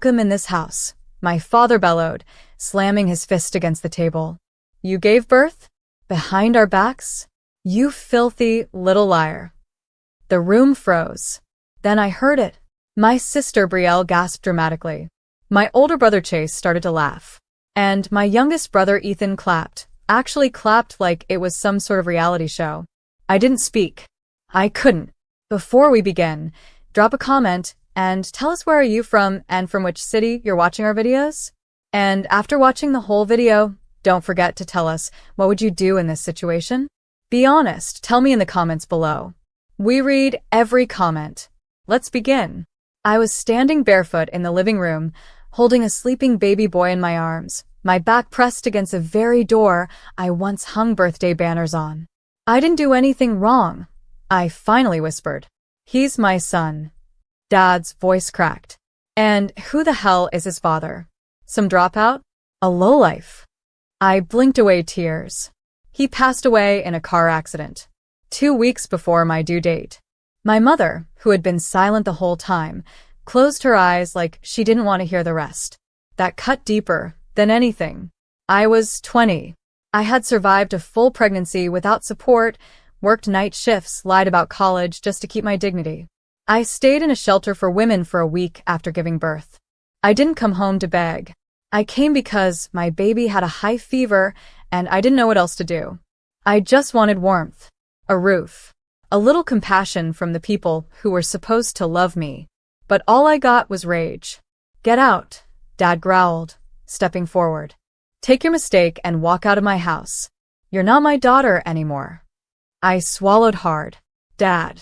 Welcome in this house, my father bellowed, slamming his fist against the table. You gave birth? Behind our backs? You filthy little liar. The room froze. Then I heard it. My sister Brielle gasped dramatically. My older brother Chase started to laugh. And my youngest brother Ethan clapped, actually clapped like it was some sort of reality show. I didn't speak. I couldn't. Before we begin, drop a comment and tell us where are you from and from which city you're watching our videos. And after watching the whole video, don't forget to tell us what would you do in this situation? Be honest, tell me in the comments below. We read every comment. Let's begin. I was standing barefoot in the living room, holding a sleeping baby boy in my arms, my back pressed against the very door I once hung birthday banners on. I didn't do anything wrong. I finally whispered. He's my son. Dad's voice cracked. And who the hell is his father? Some dropout? A lowlife? I blinked away tears. He passed away in a car accident, 2 weeks before my due date. My mother, who had been silent the whole time, closed her eyes like she didn't want to hear the rest. That cut deeper than anything. I was 20. I had survived a full pregnancy without support, worked night shifts, lied about college just to keep my dignity. I stayed in a shelter for women for a week after giving birth. I didn't come home to beg. I came because my baby had a high fever and I didn't know what else to do. I just wanted warmth, a roof, a little compassion from the people who were supposed to love me. But all I got was rage. Get out, Dad growled, stepping forward. Take your mistake and walk out of my house. You're not my daughter anymore. I swallowed hard. Dad.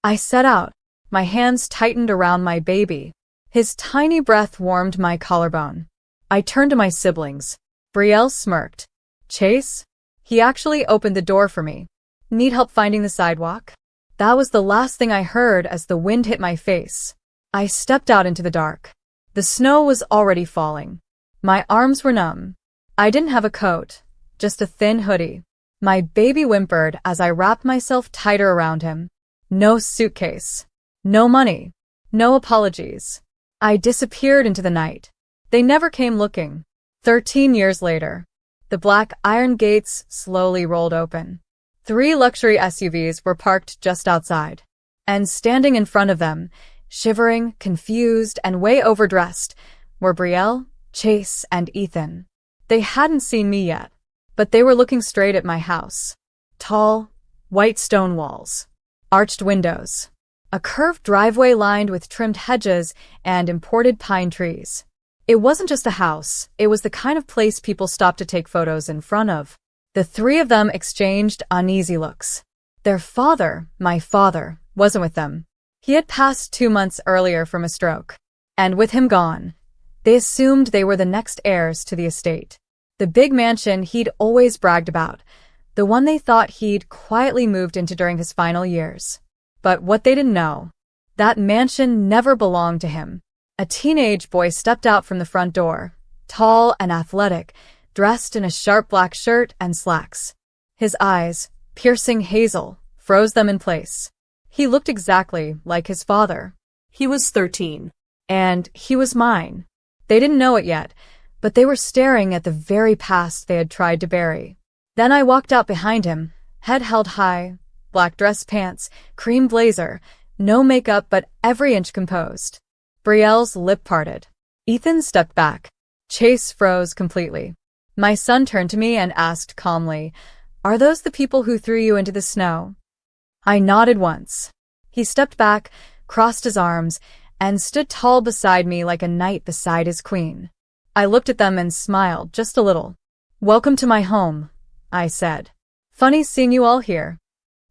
I set out. My hands tightened around my baby. His tiny breath warmed my collarbone. I turned to my siblings. Brielle smirked. Chase? He actually opened the door for me. Need help finding the sidewalk? That was the last thing I heard as the wind hit my face. I stepped out into the dark. The snow was already falling. My arms were numb. I didn't have a coat, just a thin hoodie. My baby whimpered as I wrapped myself tighter around him. No suitcase. No money. No apologies. I disappeared into the night. They never came looking. 13 years later, the black iron gates slowly rolled open. 3 luxury SUVs were parked just outside. And standing in front of them, shivering, confused, and way overdressed, were Brielle, Chase, and Ethan. They hadn't seen me yet, but they were looking straight at my house. Tall, white stone walls, arched windows, a curved driveway lined with trimmed hedges and imported pine trees. It wasn't just a house, it was the kind of place people stopped to take photos in front of. The 3 of them exchanged uneasy looks. Their father, my father, wasn't with them. He had passed 2 months earlier from a stroke. And with him gone, they assumed they were the next heirs to the estate. The big mansion he'd always bragged about, the one they thought he'd quietly moved into during his final years. But what they didn't know, that mansion never belonged to him. A teenage boy stepped out from the front door, tall and athletic, dressed in a sharp black shirt and slacks. His eyes, piercing hazel, froze them in place. He looked exactly like his father. He was 13. And he was mine. They didn't know it yet, but they were staring at the very past they had tried to bury. Then I walked out behind him, head held high, black dress pants, cream blazer, no makeup but every inch composed. Brielle's lip parted. Ethan stepped back. Chase froze completely. My son turned to me and asked calmly, "Are those the people who threw you into the snow?" I nodded once. He stepped back, crossed his arms, and stood tall beside me like a knight beside his queen. I looked at them and smiled just a little. "Welcome to my home," I said. "Funny seeing you all here."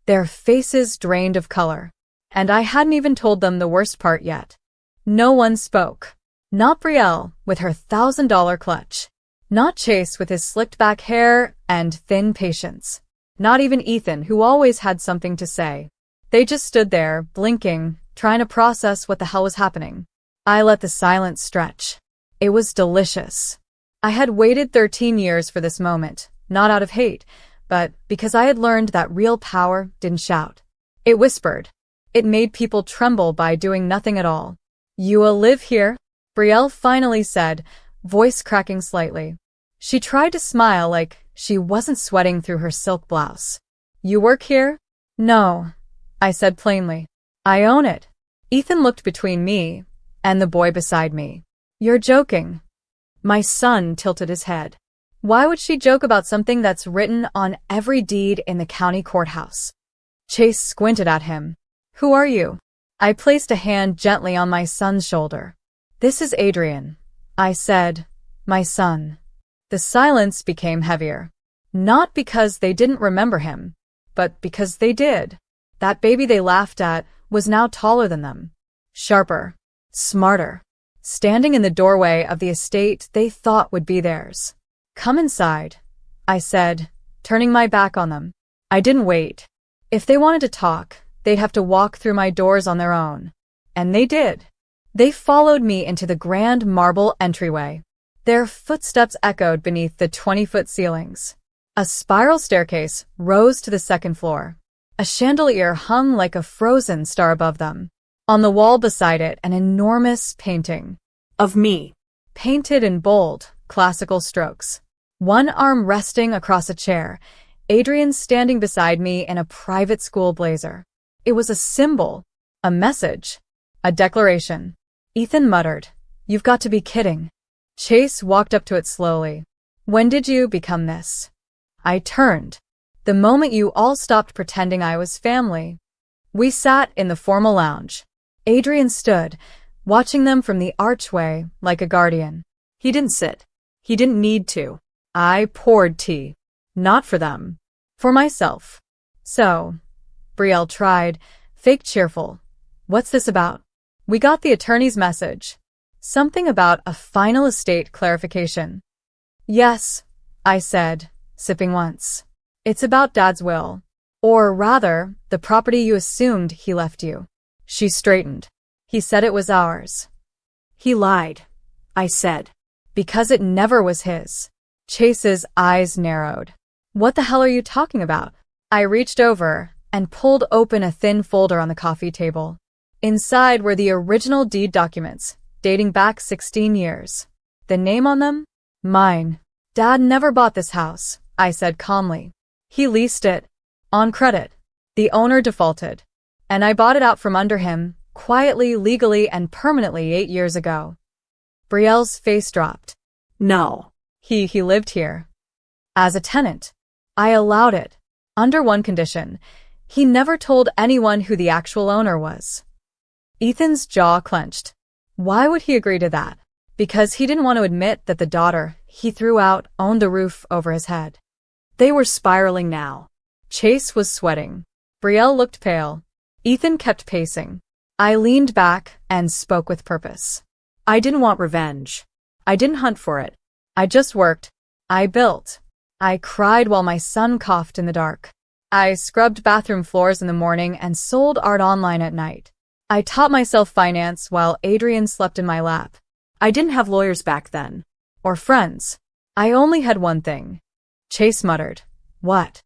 Their faces drained of color. And I hadn't even told them the worst part yet. No one spoke. Not Brielle, with her $1,000 clutch. Not Chase with his slicked back hair and thin patience. Not even Ethan, who always had something to say. They just stood there, blinking, trying to process what the hell was happening. I let the silence stretch. It was delicious. I had waited 13 years for this moment, not out of hate, but because I had learned that real power didn't shout. It whispered. It made people tremble by doing nothing at all. "You will live here?" Brielle finally said, voice cracking slightly. She tried to smile like she wasn't sweating through her silk blouse. You work here? No, I said plainly. I own it. Ethan looked between me and the boy beside me. You're joking. My son tilted his head. Why would she joke about something that's written on every deed in the county courthouse? Chase squinted at him. Who are you? I placed a hand gently on my son's shoulder. This is Adrian, I said. My son. The silence became heavier. Not because they didn't remember him, but because they did. That baby they laughed at was now taller than them. Sharper. Smarter. Standing in the doorway of the estate they thought would be theirs. Come inside, I said, turning my back on them. I didn't wait. If they wanted to talk, they'd have to walk through my doors on their own. And they did. They followed me into the grand marble entryway. Their footsteps echoed beneath the 20-foot ceilings. A spiral staircase rose to the second floor. A chandelier hung like a frozen star above them. On the wall beside it, an enormous painting. Of me. Painted in bold, classical strokes. One arm resting across a chair, Adrian standing beside me in a private school blazer. It was a symbol, a message, a declaration. Ethan muttered, You've got to be kidding. Chase walked up to it slowly. When did you become this? I turned. The moment you all stopped pretending I was family. We sat in the formal lounge. Adrian stood, watching them from the archway like a guardian. He didn't sit. He didn't need to. I poured tea. Not for them. For myself. So, Brielle tried, fake cheerful. What's this about? We got the attorney's message. Something about a final estate clarification. Yes, I said, sipping once. It's about Dad's will. Or rather, the property you assumed he left you. She straightened. He said it was ours. He lied, I said. Because it never was his. Chase's eyes narrowed. What the hell are you talking about? I reached over and pulled open a thin folder on the coffee table. Inside were the original deed documents, dating back 16 years. The name on them? Mine. Dad never bought this house, I said calmly. He leased it. On credit. The owner defaulted. And I bought it out from under him, quietly, legally, and permanently 8 years ago. Brielle's face dropped. No. He lived here. As a tenant. I allowed it. Under one condition. He never told anyone who the actual owner was. Ethan's jaw clenched. Why would he agree to that? Because he didn't want to admit that the daughter he threw out owned the roof over his head. They were spiraling now. Chase was sweating. Brielle looked pale. Ethan kept pacing. I leaned back and spoke with purpose. I didn't want revenge. I didn't hunt for it. I just worked. I built. I cried while my son coughed in the dark. I scrubbed bathroom floors in the morning and sold art online at night. I taught myself finance while Adrian slept in my lap. I didn't have lawyers back then. Or friends. I only had one thing. Chase muttered. What?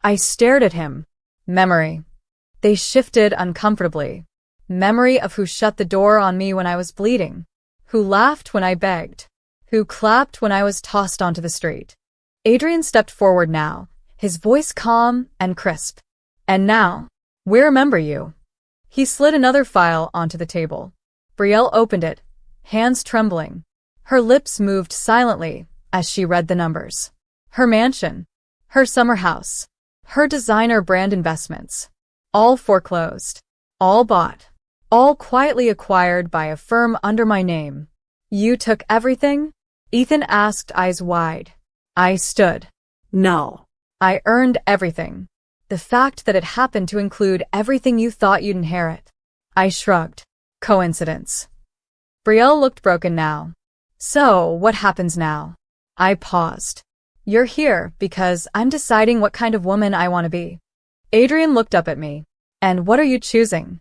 I stared at him. Memory. They shifted uncomfortably. Memory of who shut the door on me when I was bleeding. Who laughed when I begged. Who clapped when I was tossed onto the street. Adrian stepped forward now, his voice calm and crisp. And now, we remember you. He slid another file onto the table. Brielle opened it, hands trembling. Her lips moved silently as she read the numbers. Her mansion. Her summer house. Her designer brand investments. All foreclosed. All bought. All quietly acquired by a firm under my name. You took everything? Ethan asked, eyes wide. I stood. No. I earned everything. The fact that it happened to include everything you thought you'd inherit. I shrugged. Coincidence. Brielle looked broken now. So, what happens now? I paused. You're here because I'm deciding what kind of woman I want to be. Adrian looked up at me. And what are you choosing?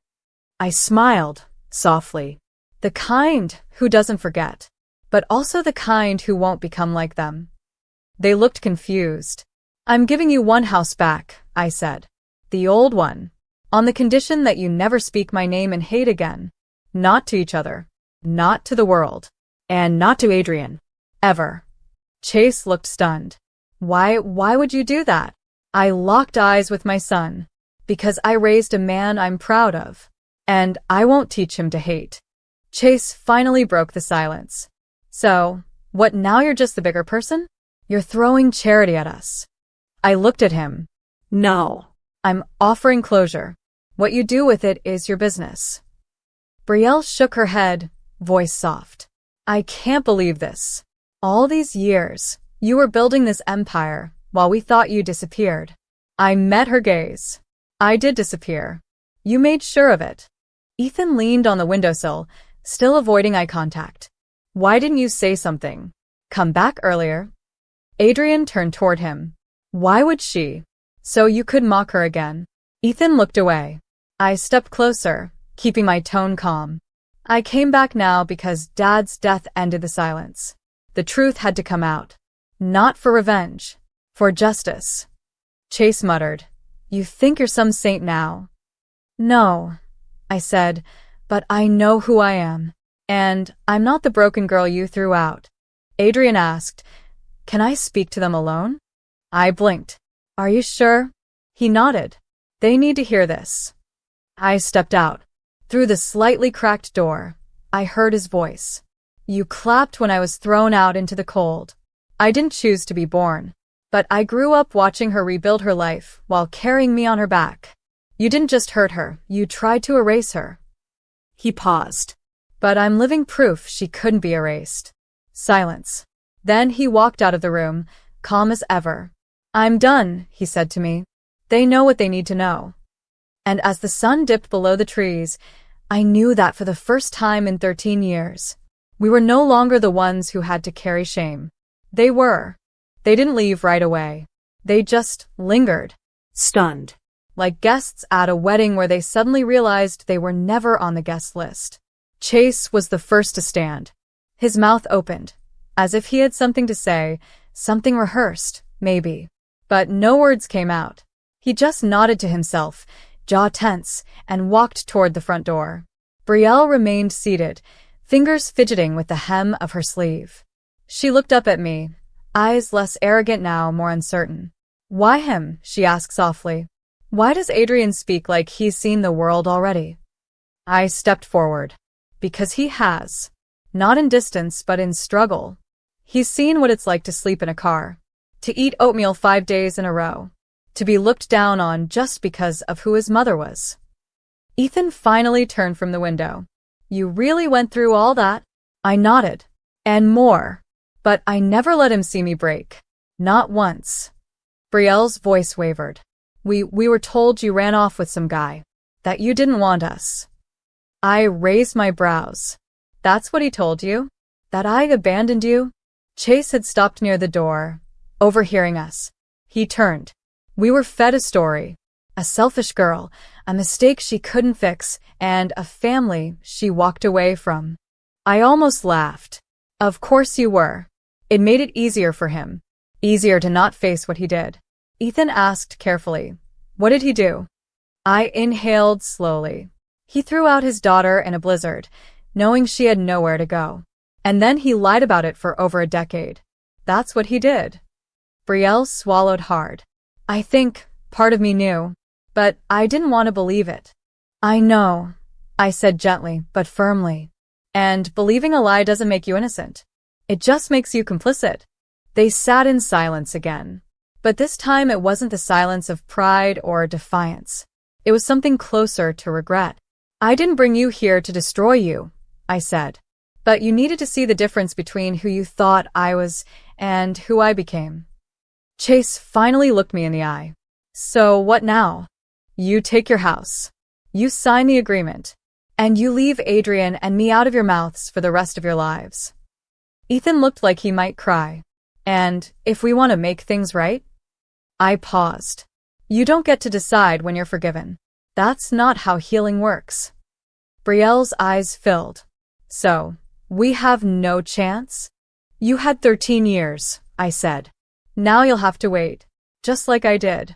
I smiled, softly. The kind who doesn't forget, but also the kind who won't become like them. They looked confused. I'm giving you one house back, I said. The old one. On the condition that you never speak my name and hate again. Not to each other. Not to the world. And not to Adrian. Ever. Chase looked stunned. Why would you do that? I locked eyes with my son. Because I raised a man I'm proud of. And I won't teach him to hate. Chase finally broke the silence. So, what now you're just the bigger person? You're throwing charity at us. I looked at him. No. I'm offering closure. What you do with it is your business. Brielle shook her head, voice soft. I can't believe this. All these years, you were building this empire while we thought you disappeared. I met her gaze. I did disappear. You made sure of it. Ethan leaned on the windowsill, still avoiding eye contact. Why didn't you say something? Come back earlier? Adrian turned toward him. Why would she? So you could mock her again. Ethan looked away. I stepped closer, keeping my tone calm. I came back now because Dad's death ended the silence. The truth had to come out. Not for revenge. For justice. Chase muttered. You think you're some saint now? No, I said, but I know who I am. And I'm not the broken girl you threw out. Adrian asked, Can I speak to them alone? I blinked. Are you sure? He nodded. They need to hear this. I stepped out. Through the slightly cracked door, I heard his voice. You clapped when I was thrown out into the cold. I didn't choose to be born, but I grew up watching her rebuild her life while carrying me on her back. You didn't just hurt her, you tried to erase her. He paused. But I'm living proof she couldn't be erased. Silence. Then he walked out of the room, calm as ever. I'm done, he said to me. They know what they need to know. And as the sun dipped below the trees, I knew that for the first time in 13 years, we were no longer the ones who had to carry shame. They were. They didn't leave right away. They just lingered. Stunned. Like guests at a wedding where they suddenly realized they were never on the guest list. Chase was the first to stand. His mouth opened, as if he had something to say, something rehearsed, maybe. But no words came out. He just nodded to himself, jaw tense, and walked toward the front door. Brielle remained seated, fingers fidgeting with the hem of her sleeve. She looked up at me, eyes less arrogant now, more uncertain. Why him? She asked softly. Why does Adrian speak like he's seen the world already? I stepped forward. Because he has. Not in distance, but in struggle. He's seen what it's like to sleep in a car, to eat oatmeal 5 days in a row, to be looked down on just because of who his mother was. Ethan finally turned from the window. You really went through all that? I nodded. And more. But I never let him see me break. Not once. Brielle's voice wavered. We were told you ran off with some guy. That you didn't want us. I raised my brows. That's what he told you? That I abandoned you? Chase had stopped near the door, overhearing us. He turned. We were fed a story. A selfish girl, a mistake she couldn't fix, and a family she walked away from. I almost laughed. Of course you were. It made it easier for him. Easier to not face what he did. Ethan asked carefully. What did he do? I inhaled slowly. He threw out his daughter in a blizzard, knowing she had nowhere to go. And then he lied about it for over a decade. That's what he did. Brielle swallowed hard. I think part of me knew, but I didn't want to believe it. I know, I said gently but firmly. And believing a lie doesn't make you innocent. It just makes you complicit. They sat in silence again. But this time it wasn't the silence of pride or defiance. It was something closer to regret. I didn't bring you here to destroy you, I said. But you needed to see the difference between who you thought I was and who I became. Chase finally looked me in the eye. So what now? You take your house. You sign the agreement. And you leave Adrian and me out of your mouths for the rest of your lives. Ethan looked like he might cry. And if we want to make things right? I paused. You don't get to decide when you're forgiven. That's not how healing works. Brielle's eyes filled. So, we have no chance? You had 13 years, I said. Now you'll have to wait, just like I did.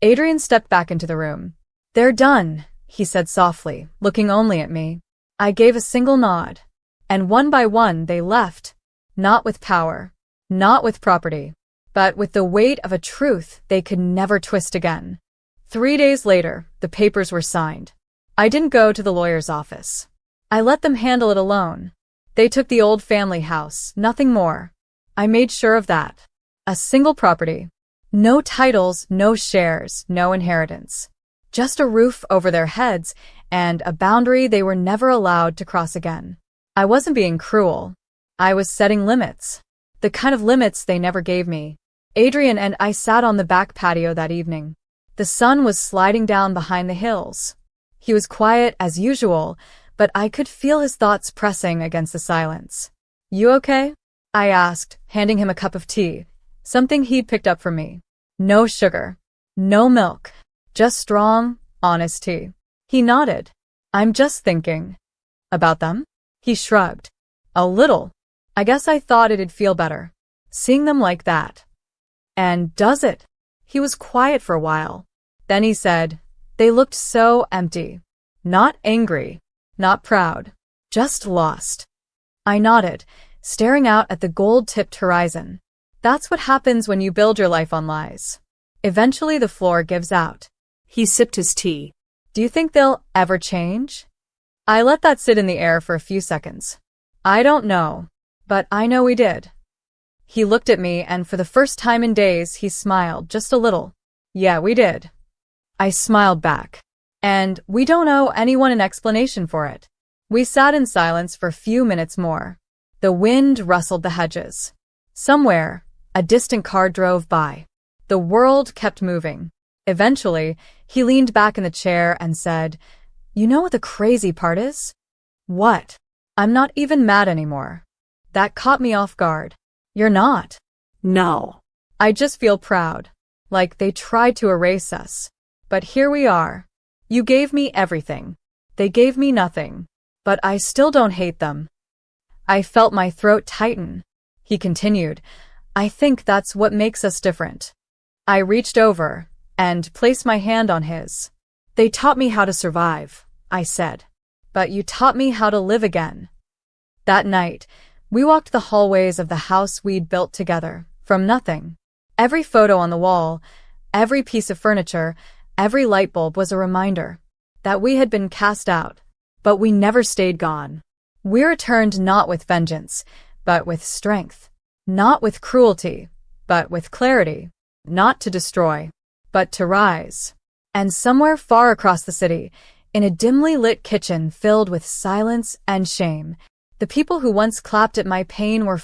Adrian stepped back into the room. They're done, he said softly, looking only at me. I gave a single nod. And one by one they left, not with power, not with property, but with the weight of a truth they could never twist again. 3 days later, the papers were signed. I didn't go to the lawyer's office. I let them handle it alone. They took the old family house, nothing more. I made sure of that. A single property. No titles, no shares, no inheritance. Just a roof over their heads and a boundary they were never allowed to cross again. I wasn't being cruel. I was setting limits. The kind of limits they never gave me. Adrian and I sat on the back patio that evening. The sun was sliding down behind the hills. He was quiet as usual, but I could feel his thoughts pressing against the silence. "You okay?" I asked, handing him a cup of tea, something he'd picked up from me. No sugar, no milk, just strong, honest tea. He nodded. "I'm just thinking." "About them?" He shrugged. "A little. I guess I thought it'd feel better, seeing them like that." "And does it?" He was quiet for a while. Then he said, "They looked so empty. Not angry, not proud, just lost." I nodded, staring out at the gold-tipped horizon. That's what happens when you build your life on lies. Eventually the floor gives out. He sipped his tea. "Do you think they'll ever change?" I let that sit in the air for a few seconds. "I don't know, but I know we did." He looked at me, and for the first time in days, he smiled just a little. "Yeah, we did." I smiled back. "And we don't owe anyone an explanation for it." We sat in silence for a few minutes more. The wind rustled the hedges. Somewhere, a distant car drove by. The world kept moving. Eventually, he leaned back in the chair and said, "You know what the crazy part is?" "What?" "I'm not even mad anymore." That caught me off guard. "You're not?" "No." "I just feel proud. Like they tried to erase us. But here we are. You gave me everything. They gave me nothing. But I still don't hate them." I felt my throat tighten. He continued, "I think that's what makes us different." I reached over and placed my hand on his. "They taught me how to survive," I said. "But you taught me how to live again." That night, we walked the hallways of the house we'd built together, from nothing. Every photo on the wall, every piece of furniture, every light bulb was a reminder that we had been cast out, but we never stayed gone. We returned not with vengeance, but with strength. Not with cruelty, but with clarity. Not to destroy, but to rise. And somewhere far across the city, in a dimly lit kitchen filled with silence and shame, the people who once clapped at my pain were